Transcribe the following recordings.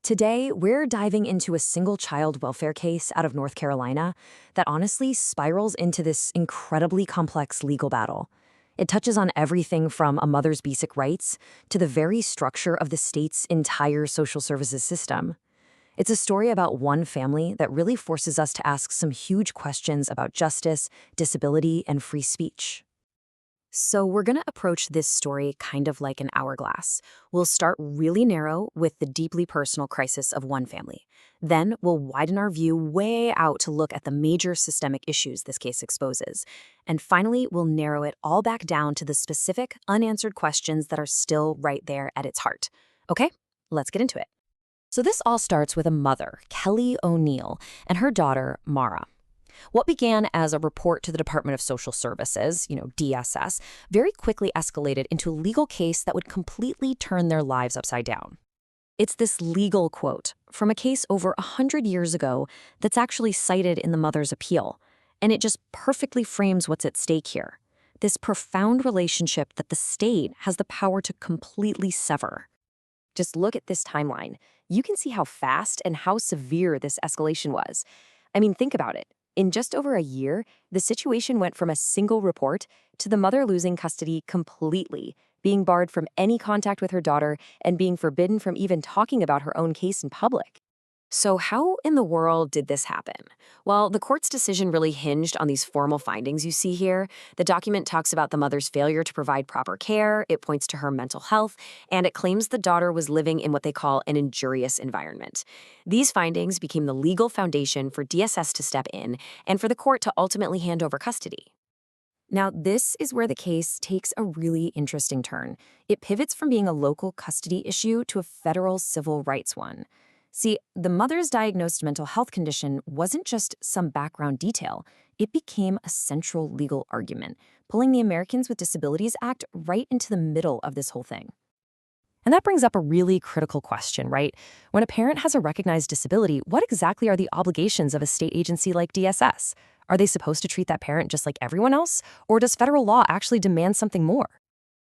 Today, we're diving into a single child welfare case out of North Carolina that honestly spirals into this incredibly complex legal battle. It touches on everything from a mother's basic rights to the very structure of the state's entire social services system. It's a story about one family that really forces us to ask some huge questions about justice, disability, and free speech. So, we're going to approach this story kind of like an hourglass. We'll start really narrow with the deeply personal crisis of one family. Then, we'll widen our view way out to look at the major systemic issues this case exposes. And finally, we'll narrow it all back down to the specific, unanswered questions that are still right there at its heart. Okay, let's get into it. So, this all starts with a mother, Kelly O'Neill, and her daughter, Mara. What began as a report to the Department of Social Services, DSS, very quickly escalated into a legal case that would completely turn their lives upside down. It's this legal quote from a case over 100 years ago that's actually cited in the mother's appeal, and it just perfectly frames what's at stake here. This profound relationship that the state has the power to completely sever. Just look at this timeline. You can see how fast and how severe this escalation was. I mean, think about it. In just over a year, the situation went from a single report to the mother losing custody completely, being barred from any contact with her daughter, and being forbidden from even talking about her own case in public. So how in the world did this happen? Well, the court's decision really hinged on these formal findings you see here. The document talks about the mother's failure to provide proper care, it points to her mental health, and it claims the daughter was living in what they call an injurious environment. These findings became the legal foundation for DSS to step in and for the court to ultimately hand over custody. Now, this is where the case takes a really interesting turn. It pivots from being a local custody issue to a federal civil rights one. See, the mother's diagnosed mental health condition wasn't just some background detail. It became a central legal argument, pulling the Americans with Disabilities Act right into the middle of this whole thing. And that brings up a really critical question, right? When a parent has a recognized disability, what exactly are the obligations of a state agency like DSS? Are they supposed to treat that parent just like everyone else? Or does federal law actually demand something more?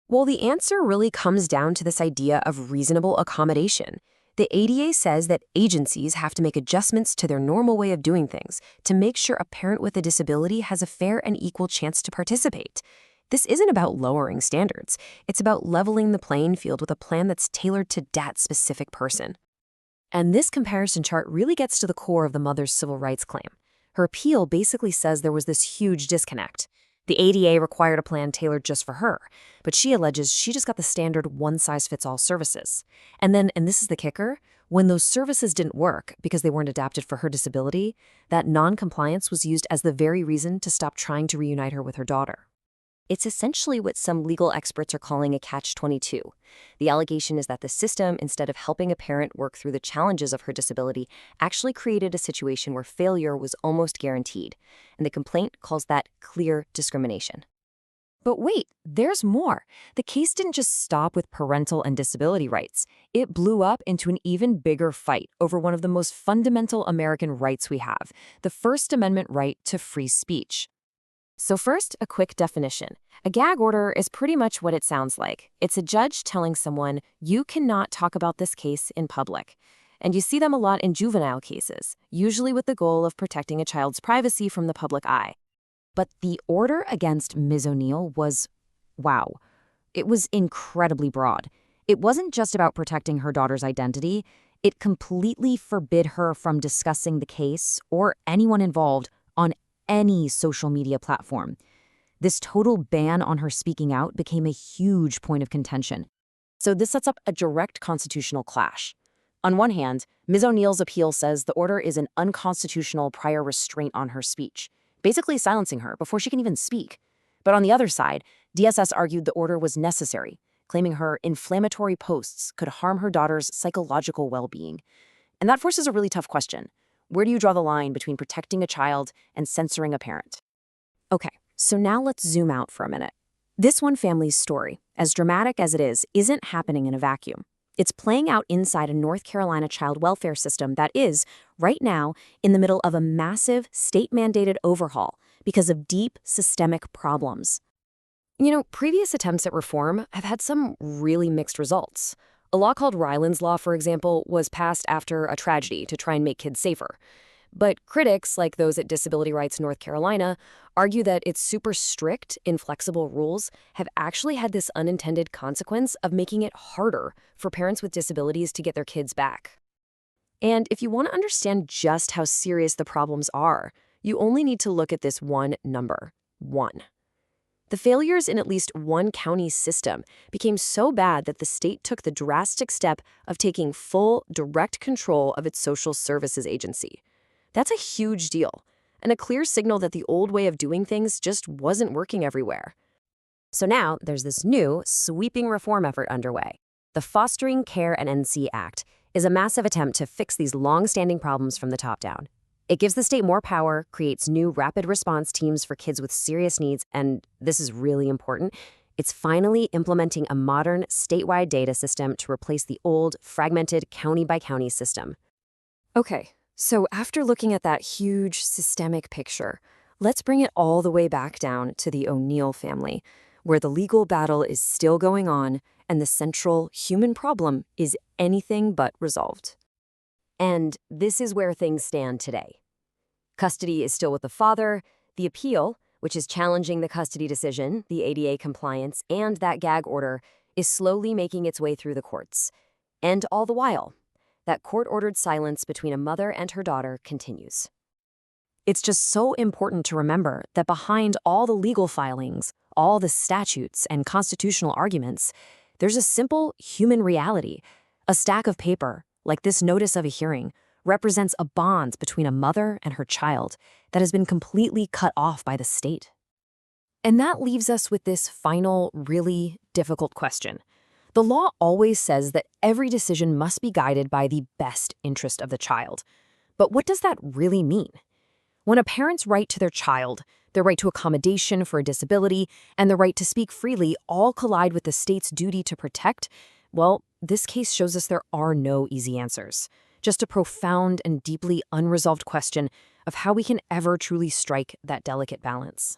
Well, the answer really comes down to this idea of reasonable accommodation. The ADA says that agencies have to make adjustments to their normal way of doing things to make sure a parent with a disability has a fair and equal chance to participate. This isn't about lowering standards. It's about leveling the playing field with a plan that's tailored to that specific person. And this comparison chart really gets to the core of the mother's civil rights claim. Her appeal basically says there was this huge disconnect. The ADA required a plan tailored just for her, but she alleges she just got the standard one-size-fits-all services. And then, and this is the kicker, when those services didn't work because they weren't adapted for her disability, that non-compliance was used as the very reason to stop trying to reunite her with her daughter. It's essentially what some legal experts are calling a catch-22. The allegation is that the system, instead of helping a parent work through the challenges of her disability, actually created a situation where failure was almost guaranteed. And the complaint calls that clear discrimination. But wait, there's more. The case didn't just stop with parental and disability rights. It blew up into an even bigger fight over one of the most fundamental American rights we have, the First Amendment right to free speech. So first, a quick definition. A gag order is pretty much what it sounds like. It's a judge telling someone, you cannot talk about this case in public. And you see them a lot in juvenile cases, usually with the goal of protecting a child's privacy from the public eye. But the order against Ms. O'Neill was, wow, it was incredibly broad. It wasn't just about protecting her daughter's identity. It completely forbid her from discussing the case or anyone involved on any social media platform. This total ban on her speaking out became a huge point of contention. So this sets up a direct constitutional clash. On one hand, Ms. O'Neill's appeal says the order is an unconstitutional prior restraint on her speech, basically silencing her before she can even speak. But on the other side, DSS argued the order was necessary, claiming her inflammatory posts could harm her daughter's psychological well-being. And that forces a really tough question. Where do you draw the line between protecting a child and censoring a parent? Okay, so now let's zoom out for a minute. This one family's story, as dramatic as it is, isn't happening in a vacuum. It's playing out inside a North Carolina child welfare system that is, right now, in the middle of a massive state-mandated overhaul because of deep systemic problems. Previous attempts at reform have had some really mixed results. A law called Ryland's Law, for example, was passed after a tragedy to try and make kids safer. But critics, like those at Disability Rights North Carolina, argue that its super strict, inflexible rules have actually had this unintended consequence of making it harder for parents with disabilities to get their kids back. And if you want to understand just how serious the problems are, you only need to look at this one number, 1. The failures in at least one county's system became so bad that the state took the drastic step of taking full, direct control of its social services agency. That's a huge deal, and a clear signal that the old way of doing things just wasn't working everywhere. So now there's this new, sweeping reform effort underway. The Fostering Care and NC Act is a massive attempt to fix these long-standing problems from the top down. It gives the state more power, creates new rapid response teams for kids with serious needs, and this is really important, it's finally implementing a modern statewide data system to replace the old, fragmented county-by-county system. Okay, so after looking at that huge systemic picture, let's bring it all the way back down to the O'Neill family, where the legal battle is still going on and the central human problem is anything but resolved. And this is where things stand today. Custody is still with the father. The appeal, which is challenging the custody decision, the ADA compliance, and that gag order, is slowly making its way through the courts. And all the while, that court-ordered silence between a mother and her daughter continues. It's just so important to remember that behind all the legal filings, all the statutes and constitutional arguments, there's a simple human reality. A stack of paper, like this notice of a hearing, represents a bond between a mother and her child that has been completely cut off by the state. And that leaves us with this final, really difficult question. The law always says that every decision must be guided by the best interest of the child. But what does that really mean? When a parent's right to their child, their right to accommodation for a disability, and the right to speak freely all collide with the state's duty to protect, well, this case shows us there are no easy answers. Just a profound and deeply unresolved question of how we can ever truly strike that delicate balance.